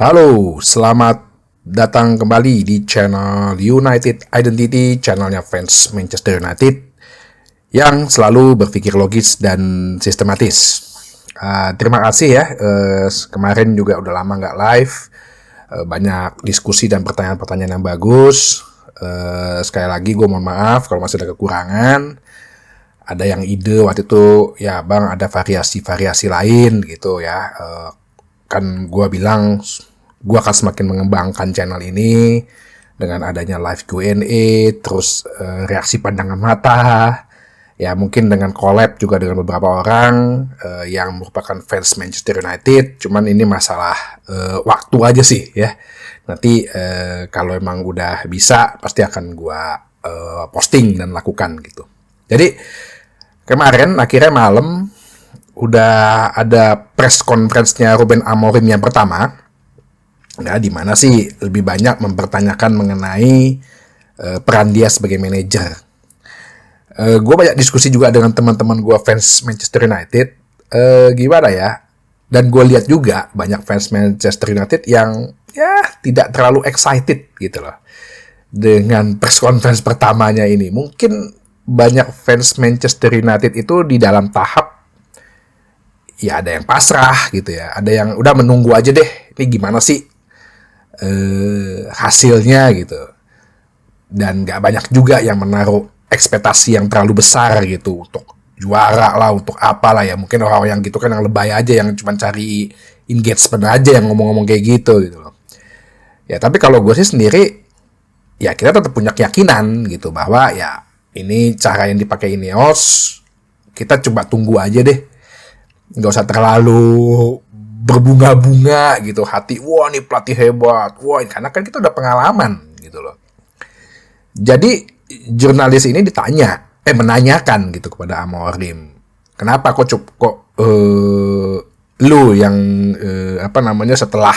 Halo, selamat datang kembali di channel United Identity, channelnya fans Manchester United yang selalu berpikir logis dan sistematis. Terima kasih ya, kemarin juga udah lama nggak live, banyak diskusi dan pertanyaan-pertanyaan yang bagus. Sekali lagi gue mohon maaf kalau masih ada kekurangan. Ada yang ide waktu itu, ya bang ada variasi-variasi lain gitu ya. Kan gue bilang gue akan semakin mengembangkan channel ini dengan adanya live Q&A, terus reaksi pandangan mata, ya mungkin dengan collab juga dengan beberapa orang yang merupakan fans Manchester United. Cuman ini masalah waktu aja sih ya. Nanti kalau emang udah bisa pasti akan gue posting dan lakukan gitu. Jadi kemarin akhirnya malam udah ada press conference-nya Ruben Amorim yang pertama. Nah, di mana sih lebih banyak mempertanyakan mengenai peran dia sebagai manajer. Gue banyak diskusi juga dengan teman-teman gue fans Manchester United. Gimana ya? Dan gue lihat juga banyak fans Manchester United yang ya tidak terlalu excited gitu loh dengan press conference pertamanya ini. Mungkin banyak fans Manchester United itu di dalam tahap ya ada yang pasrah gitu ya, ada yang udah menunggu aja deh, ini gimana sih hasilnya gitu. Dan gak banyak juga yang menaruh ekspektasi yang terlalu besar gitu untuk juara lah, untuk apalah ya. Mungkin orang yang gitu kan yang lebay aja, yang cuma cari engagement aja, yang ngomong-ngomong kayak gitu loh. Ya tapi kalau gue sih sendiri, ya kita tetap punya keyakinan gitu bahwa ya ini cara yang dipakai Ineos, kita coba tunggu aja deh. Nggak usah terlalu berbunga-bunga gitu hati, wah nih pelatih hebat, wah karena kan kita udah pengalaman gitu loh. Jadi jurnalis ini menanyakan gitu kepada Amorim, kenapa kok lu yang setelah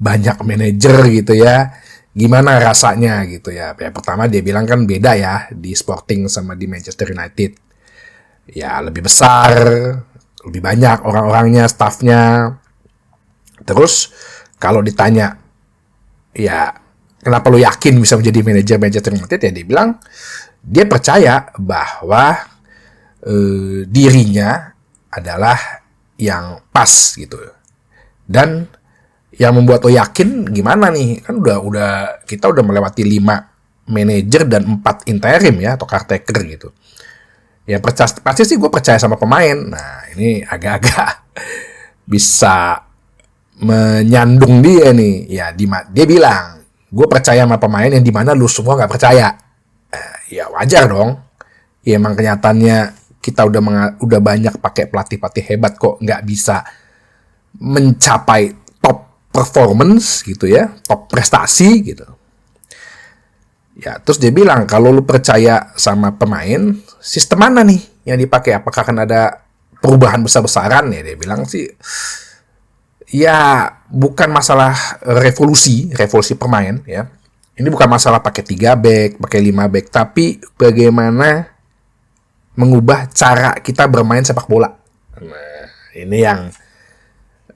banyak manajer gitu ya, gimana rasanya gitu ya. Ya pertama dia bilang kan beda ya di Sporting sama di Manchester United, ya lebih besar, lebih banyak orang-orangnya, staffnya. Terus kalau ditanya, ya kenapa lu yakin bisa menjadi manajer Manchester United, ya dia bilang dia percaya bahwa dirinya adalah yang pas gitu. Dan yang membuat lo yakin gimana nih, kan kita udah melewati 5 manajer dan 4 interim ya, atau caretaker gitu. Ya pasti sih gue percaya sama pemain. Nah ini agak-agak bisa menyandung dia nih. Ya dia bilang, gue percaya sama pemain yang dimana lu semua nggak percaya. Ya wajar dong. Ya emang kenyataannya kita udah banyak pakai pelatih-pelatih hebat kok nggak bisa mencapai top performance gitu ya, top prestasi gitu. Ya, terus dia bilang, kalau lu percaya sama pemain, sistem mana nih yang dipakai? Apakah akan ada perubahan besar-besaran? Ya, dia bilang sih, ya bukan masalah revolusi pemain ya. Ini bukan masalah pakai 3 back, pakai 5 back, tapi bagaimana mengubah cara kita bermain sepak bola. Nah, ini yang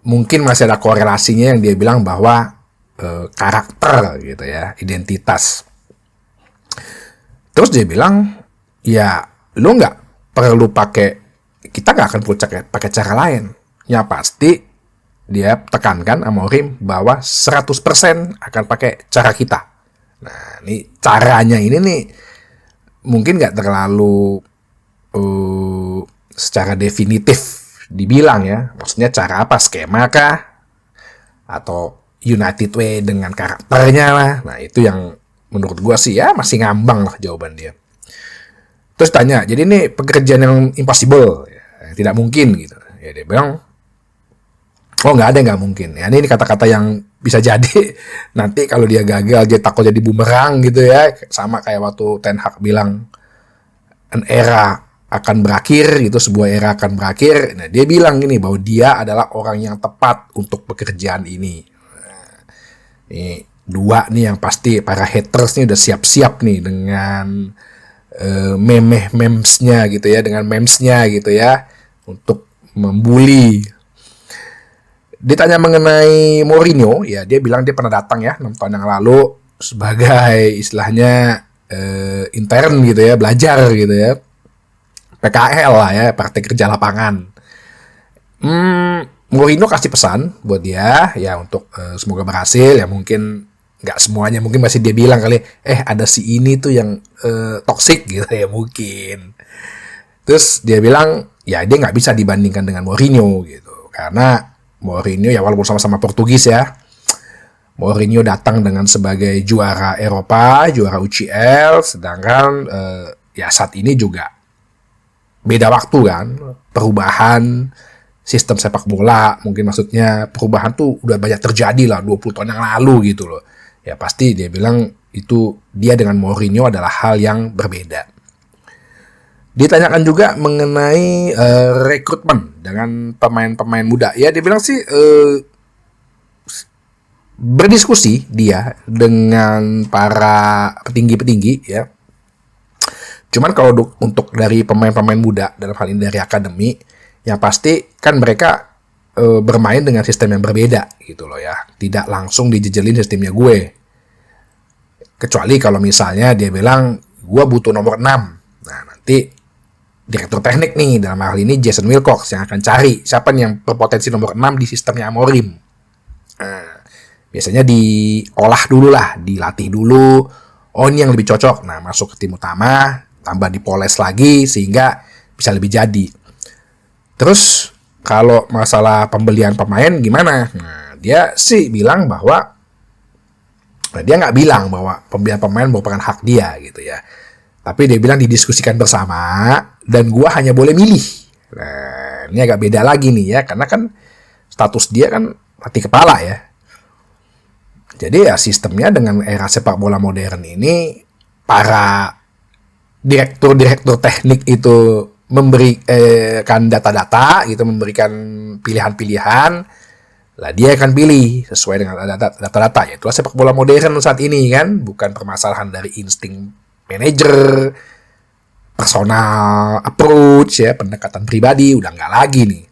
mungkin masih ada korelasinya yang dia bilang bahwa karakter gitu ya, identitas. Terus dia bilang, ya lu nggak perlu kita nggak akan perlu pakai cara lain. Ya pasti dia tekankan Amorim bahwa 100% akan pakai cara kita. Nah ini caranya ini nih mungkin nggak terlalu secara definitif dibilang ya. Maksudnya cara apa, skema kah? Atau United Way dengan karakternya lah. Nah itu yang menurut gue sih ya masih ngambang lah jawaban dia. Terus tanya, jadi ini pekerjaan yang impossible, ya, tidak mungkin gitu. Ya dia bilang, oh nggak ada yang nggak mungkin. Ya ini kata-kata yang bisa jadi nanti kalau dia gagal dia takut jadi bumerang gitu ya. Sama kayak waktu Ten Hag bilang an era akan berakhir gitu, sebuah era akan berakhir. Nah dia bilang gini, bahwa dia adalah orang yang tepat untuk pekerjaan ini. Nah, ini 2 nih yang pasti para haters nih udah siap-siap nih dengan memesnya gitu ya, dengan memesnya gitu ya, untuk membuli. Ditanya mengenai Mourinho, ya dia bilang dia pernah datang ya 6 tahun yang lalu sebagai istilahnya intern gitu ya, belajar gitu ya, PKL lah ya, praktek kerja lapangan. Mourinho kasih pesan buat dia ya untuk semoga berhasil ya, mungkin nggak semuanya, mungkin masih dia bilang kali ada si ini tuh yang toxic gitu ya mungkin. Terus dia bilang ya dia nggak bisa dibandingkan dengan Mourinho gitu, karena Mourinho ya walaupun sama-sama Portugis ya, Mourinho datang dengan sebagai juara Eropa, juara UCL, sedangkan ya saat ini juga beda waktu kan, perubahan sistem sepak bola, mungkin maksudnya perubahan tuh udah banyak terjadi lah 20 tahun yang lalu gitu loh. Ya pasti dia bilang itu dia dengan Mourinho adalah hal yang berbeda. Ditanyakan juga mengenai rekrutmen dengan pemain-pemain muda. Ya dia bilang sih berdiskusi dia dengan para petinggi-petinggi ya. Cuman kalau untuk dari pemain-pemain muda, dalam hal ini dari akademi, yang pasti kan mereka bermain dengan sistem yang berbeda gitu loh ya. Tidak langsung dijejelin sistemnya gue. Kecuali kalau misalnya dia bilang gue butuh nomor 6. Nah nanti direktur teknik nih, dalam hal ini Jason Wilcox yang akan cari siapa nih yang berpotensi nomor 6 di sistemnya Amorim. Biasanya diolah dulu lah, dilatih dulu. Oh ini yang lebih cocok. Nah masuk ke tim utama, tambah dipoles lagi sehingga bisa lebih jadi. Terus kalau masalah pembelian pemain gimana? Nah dia sih bilang bahwa dia nggak bilang bahwa pembelian pemain merupakan hak dia gitu ya. Tapi dia bilang didiskusikan bersama dan gua hanya boleh milih. Nah, ini agak beda lagi nih ya, karena kan status dia kan pelatih kepala ya. Jadi ya sistemnya dengan era sepak bola modern ini, para direktur-direktur teknik itu memberikan data-data gitu, memberikan pilihan-pilihan, lah dia akan pilih sesuai dengan data-data. Itulah sepak bola modern saat ini kan, bukan permasalahan dari insting manajer, personal approach ya, pendekatan pribadi, udah nggak lagi nih.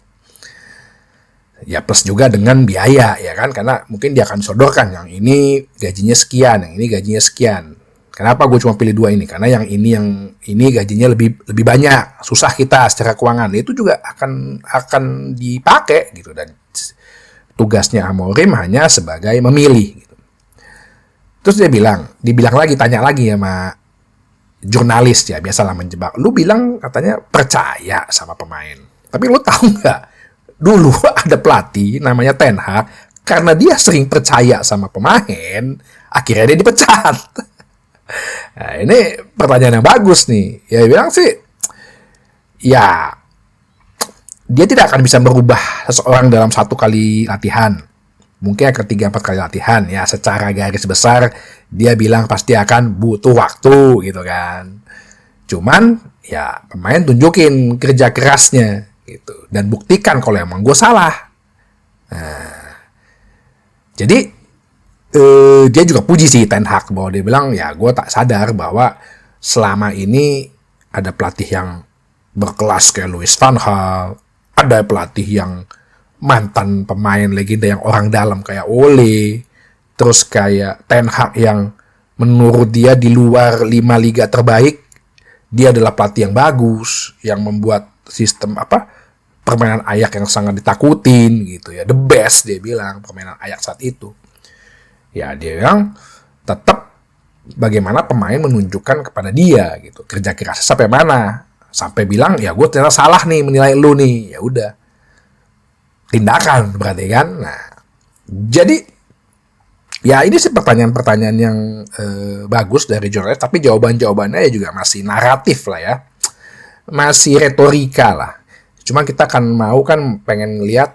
Ya plus juga dengan biaya ya kan, karena mungkin dia akan sodorkan yang ini gajinya sekian, yang ini gajinya sekian. Kenapa gue cuma pilih 2 ini? Karena yang ini gajinya lebih banyak, susah kita secara keuangan. Itu juga akan dipakai gitu, dan tugasnya Amorim hanya sebagai memilih gitu. Terus dia dibilang lagi, tanya lagi sama jurnalis ya, biasalah menjebak. Lu bilang katanya percaya sama pemain. Tapi lu tahu nggak? Dulu ada pelatih namanya Ten Hag, karena dia sering percaya sama pemain, akhirnya dia dipecat. Nah, ini pertanyaan yang bagus nih. Ya bilang sih, ya dia tidak akan bisa merubah seseorang dalam 1 kali latihan. Mungkin akan 3-4 kali latihan ya, secara garis besar dia bilang pasti akan butuh waktu gitu kan. Cuman ya pemain tunjukin kerja kerasnya gitu, dan buktikan kalau emang gue salah. Nah, jadi dia juga puji sih Ten Hag, bahwa dia bilang ya gue tak sadar bahwa selama ini ada pelatih yang berkelas kayak Louis van Gaal, ada pelatih yang mantan pemain legenda yang orang dalam kayak Ole, terus kayak Ten Hag yang menurut dia di luar 5 liga terbaik dia adalah pelatih yang bagus, yang membuat sistem permainan Ajax yang sangat ditakutin gitu ya, the best dia bilang permainan Ajax saat itu. Ya dia bilang tetap bagaimana pemain menunjukkan kepada dia gitu, kerja keras sampai mana, sampai bilang ya gue ternyata salah nih menilai lu nih, ya udah tindakan berarti kan. Nah jadi ya ini sih pertanyaan-pertanyaan yang bagus dari jurnalis, tapi jawabannya ya juga masih naratif lah ya, masih retorika lah. Cuma kita pengen lihat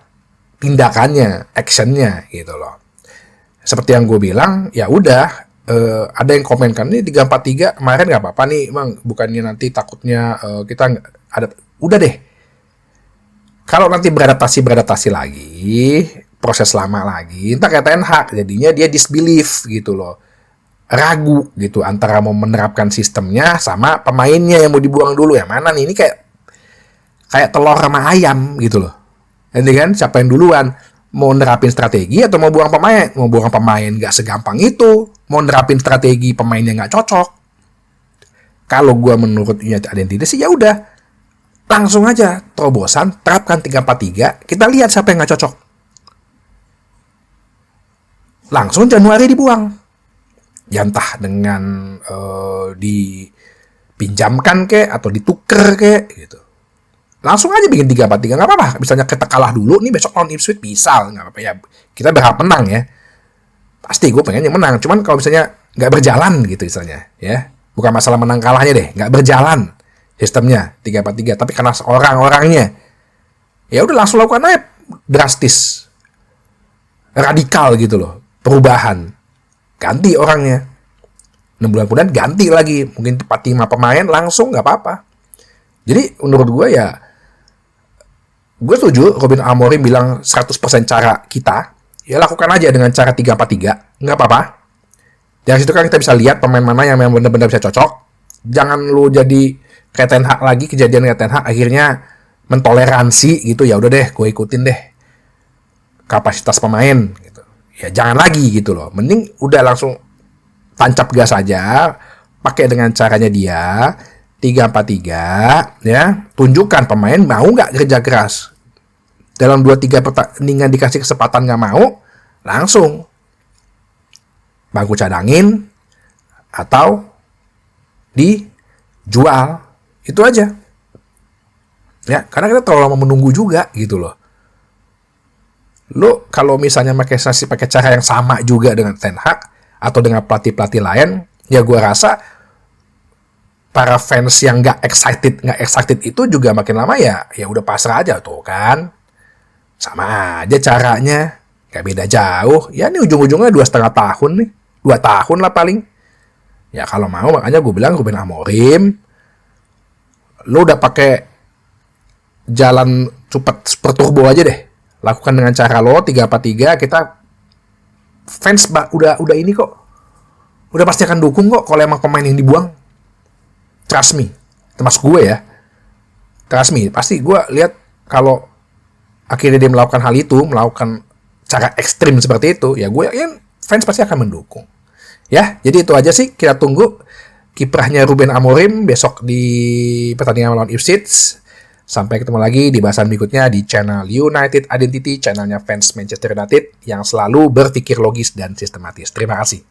tindakannya, actionnya gitu loh. Seperti yang gue bilang, ya udah, ada yang komenkan nih 3-4-3 kemarin nggak apa-apa nih, emang bukannya nanti takutnya kita ada, udah deh. Kalau nanti beradaptasi lagi, proses lama lagi, entah kayak Ten Hag, jadinya dia disbelief gitu loh, ragu gitu antara mau menerapkan sistemnya sama pemainnya yang mau dibuang dulu, yang mana nih, ini kayak telur sama ayam gitu loh. Nanti kan siapa yang duluan? Mau nerapin strategi atau mau buang pemain? Mau buang pemain nggak segampang itu. Mau nerapin strategi pemainnya nggak cocok. Kalau gue menurut United Identity sih ya udah, langsung aja terobosan, terapkan 3-4-3, kita lihat siapa yang nggak cocok. Langsung Januari dibuang. Ya entah dengan dipinjamkan kek atau dituker kek gitu. Langsung aja bikin 3-4-3, nggak apa-apa. Misalnya kita kalah dulu, nih besok lawan Ipswich bisa, nggak apa-apa ya. Kita berharap menang ya. Pasti gue pengennya menang. Cuman kalau misalnya nggak berjalan gitu misalnya, ya. Bukan masalah menang kalahnya deh, nggak berjalan sistemnya 3-4-3. Tapi karena orang-orangnya, ya udah langsung lakukan aja drastis, radikal gitu loh, perubahan. Ganti orangnya. 6 bulan kemudian ganti lagi, mungkin 4-5 pemain langsung nggak apa-apa. Jadi menurut gue ya, gue setuju Ruben Amorim bilang 100% cara kita, ya lakukan aja dengan cara 3-4-3, nggak apa-apa. Dari situ kan kita bisa lihat pemain mana yang memang benar-benar bisa cocok. Jangan lu jadi kayak Ten Hag lagi, kejadian kayak Ten Hag akhirnya mentoleransi gitu, ya udah deh gue ikutin deh kapasitas pemain gitu. Ya jangan lagi gitu loh. Mending udah langsung tancap gas aja, pakai dengan caranya dia 3-4-3 ya, tunjukkan pemain mau nggak kerja keras. Dalam 2-3 pertandingan dikasih kesempatan nggak mau, langsung bangku cadangin atau dijual. Itu aja. Ya, karena kita terlalu lama menunggu juga gitu loh. Lo kalau misalnya pakai cara yang sama juga dengan Ten Hag atau dengan pelatih-pelatih lain, ya gue rasa para fans yang nggak excited itu juga makin lama ya udah pasrah aja tuh kan. Sama aja caranya, nggak beda jauh. Ya ini ujung-ujungnya 2,5 tahun nih, 2 tahun lah paling. Ya kalau mau, makanya gue bilang Ruben Amorim, lo udah pakai jalan cepet super turbo aja deh. Lakukan dengan cara lo 3-4-3, kita fans udah ini kok. Udah pasti akan dukung kok kalau emang pemain yang dibuang. Trust me. Termasuk gue ya. Trust me. Pasti gue lihat kalau akhirnya dia melakukan hal itu, melakukan cara ekstrim seperti itu, ya gue yakin fans pasti akan mendukung. Ya, jadi itu aja sih. Kita tunggu kiprahnya Ruben Amorim besok di pertandingan melawan Ipswich. Sampai ketemu lagi di bahasan berikutnya di channel United Identity, channelnya fans Manchester United yang selalu berpikir logis dan sistematis. Terima kasih.